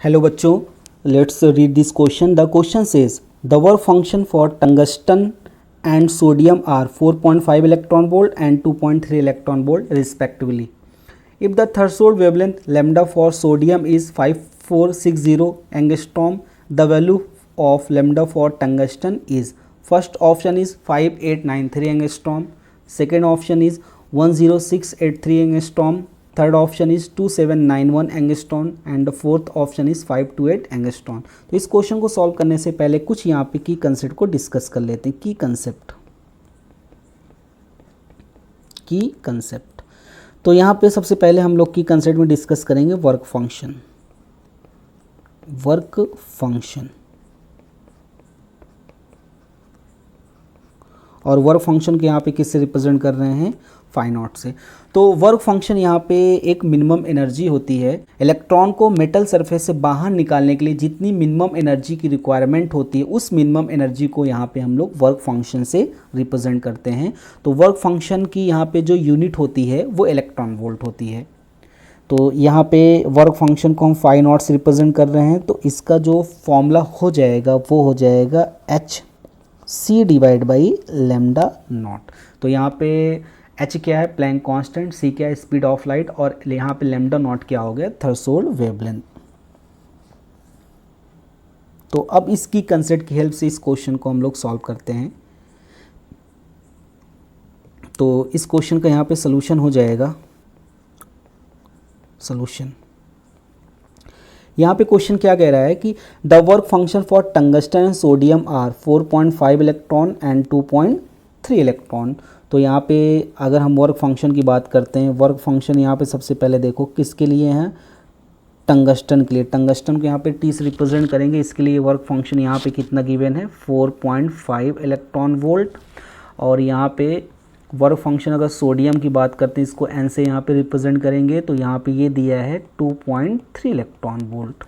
Hello बच्चों, let's read this question. The question says the work function for tungsten and sodium are 4.5 electron volt and 2.3 electron volt respectively. If the threshold wavelength lambda for sodium is 5460 angstrom, the value of lambda for tungsten is, first option is 5893 angstrom, second option is 10683 angstrom, third option is 2791 angstrom and fourth option is 528 angstrom. तो इस question को solve करने से पहले कुछ यहाँ पे की कंसेप्ट को डिस्कस कर लेते हैं। की कंसेप्ट तो यहाँ पे सबसे पहले हम लोग की कंसेप्ट में डिस्कस करेंगे वर्क फंक्शन और वर्क फंक्शन के यहाँ पे किससे रिप्रेजेंट कर रहे हैं, फाई नॉट से। तो वर्क फंक्शन यहाँ पे एक मिनिमम एनर्जी होती है। इलेक्ट्रॉन को मेटल सरफेस से बाहर निकालने के लिए जितनी मिनिमम एनर्जी की रिक्वायरमेंट होती है, उस मिनिमम एनर्जी को यहाँ पे हम लोग वर्क फंक्शन से रिप्रेजेंट करते हैं। तो वर्क फंक्शन की यहाँ पे जो यूनिट होती है वो इलेक्ट्रॉन वोल्ट होती है। तो यहाँ पे वर्क फंक्शन को हम फाई नॉट से रिप्रेजेंट कर रहे हैं। तो इसका जो फॉर्मूला हो जाएगा वो हो जाएगा H C divide by lambda naught. तो यहाँ पे एच क्या है, प्लैंक कांस्टेंट, सी क्या है, स्पीड ऑफ लाइट, और यहाँ पे लैम्डा नॉट क्या हो गया, थ्रेशोल्ड वेवलेंथ। तो अब इसकी कंसेप्ट की हेल्प से इस क्वेश्चन को हम लोग सॉल्व करते हैं। तो इस क्वेश्चन का यहाँ पे सोल्यूशन हो जाएगा, यहाँ पे क्वेश्चन क्या कह रहा है कि the work function for tungsten and sodium are 4.5 electron and 2.3 electron. तो यहाँ पे अगर हम वर्क फंक्शन की बात करते हैं, वर्क फंक्शन यहाँ पे सबसे पहले देखो किसके लिए हैं, टंगस्टन के लिए। टंगस्टन को यहाँ पे टी से रिप्रेजेंट करेंगे, इसके लिए वर्क फंक्शन यहाँ पे कितना गिवन है, 4.5 इलेक्ट्रॉन वोल्ट। और यहाँ पे वर्क फंक्शन अगर सोडियम की बात करते हैं, इसको एन से यहाँ पे रिप्रेजेंट करेंगे, तो यहाँ पे ये दिया है 2.3 इलेक्ट्रॉन वोल्ट।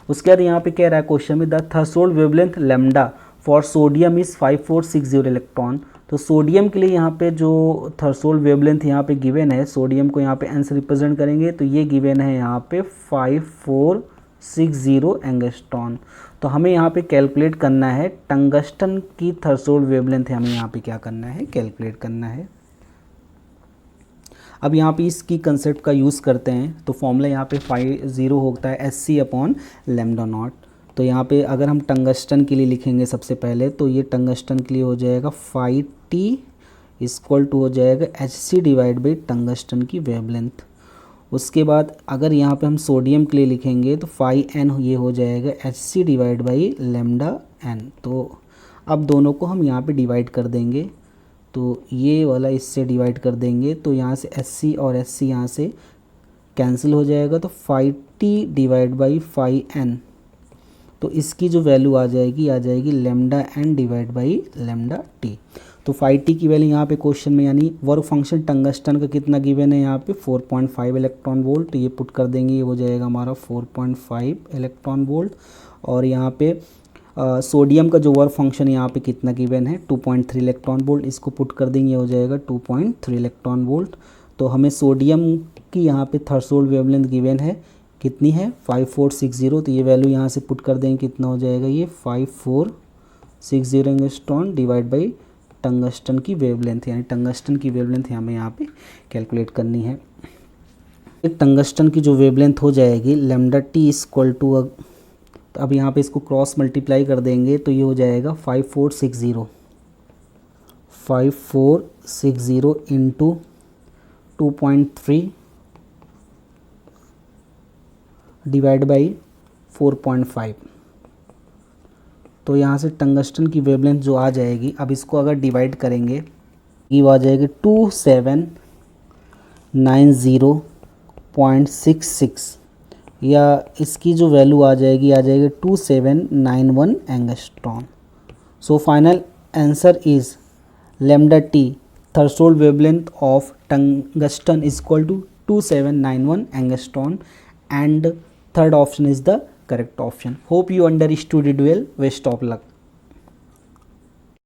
उसके बाद यहाँ पे कह रहा है क्वेश्चन में the threshold wavelength lambda for sodium is 5460 electron. तो सोडियम के लिए यहाँ पे जो थ्रेशोल्ड वेवलेंथ यहाँ पे गिवन है, सोडियम को यहाँ पे एन से रिप्रेजेंट करेंगे, तो ये गिवन है यहाँ पे 5460 एंगस्ट्रॉन। तो हमें यहाँ पे कैलकुलेट करना है टंगस्टन की थ्रेशोल्ड वेवलेंथ है, हमें यहाँ पे क्या करना है, कैलकुलेट करना है। अब यहाँ पे इसकी कंसेप्ट का यूज़ करते हैं। तो फॉर्मूला यहाँ पे 50 होता है S C upon lambda naught. तो यहाँ पे अगर हम टंगस्टन के लिए लिखेंगे सबसे पहले, तो ये टंगस्टन के लिए हो जाएगा 5T इक्वल टू हो जाएगा H C divide by tungsten की वेवलेंथ। उसके बाद अगर यहाँ पे हम सोडियम के लिए लिखेंगे तो 5N ये हो जाएगा H C divide by lambda N. तो अब दोनों को हम यहाँ पे डिवाइड कर देंगे, तो ये वाला इससे डिवाइड कर देंगे, तो यहाँ से एच सी और एच सी यहाँ से कैंसिल हो जाएगा, तो 5T डिवाइड बाई 5N। तो इसकी जो वैल्यू आ जाएगी lambda N divide by lambda T. तो 5T की वैल्यू यहाँ पे क्वेश्चन में, यानी वर्क फंक्शन टंगस्टन का कितना गिवन है यहाँ पे 4.5 इलेक्ट्रॉन वोल्ट। तो ये पुट कर देंगे, ये हो जाएगा हमारा 4.5 इलेक्ट्रॉन वोल्ट। और यहाँ पे सोडियम का जो वर्क फंक्शन यहाँ पे कितना गिवन है 2.3 इलेक्ट्रॉन वोल्ट, इसको पुट कर देंगे, ये हो जाएगा 2.3 इलेक्ट्रॉन वोल्ट। तो हमें सोडियम की यहाँ पे थ्रेशोल्ड वेवलेंथ गिवन है, कितनी है 5460। तो ये वैल्यू यहाँ से पुट कर देंगे, कितना हो जाएगा ये 5460 एंगस्ट्रॉन डिवाइड बाई टंगस्टन की वेवलेंथ, यानी टंगस्टन की वेवलेंथ हमें यहाँ पे कैलकुलेट करनी है। एक टंगस्टन की जो वेवलेंथ हो जाएगी लैम्डा टी इक्वल टू, तो अब यहाँ पे इसको क्रॉस मल्टीप्लाई कर देंगे, तो ये हो जाएगा 5460 इंटू 2.3 डिवाइड बाई 4.5। तो यहाँ से टंगस्टन की वेवलेंथ जो आ जाएगी, अब इसको अगर डिवाइड करेंगे, ये आ जाएगी 2790.66, या इसकी जो वैल्यू आ जाएगी 2791 angstrom. So final answer is lambda T threshold wavelength of tungsten is equal to 2791 angstrom, and third option is the correct option. Hope you understood it well. Best of luck.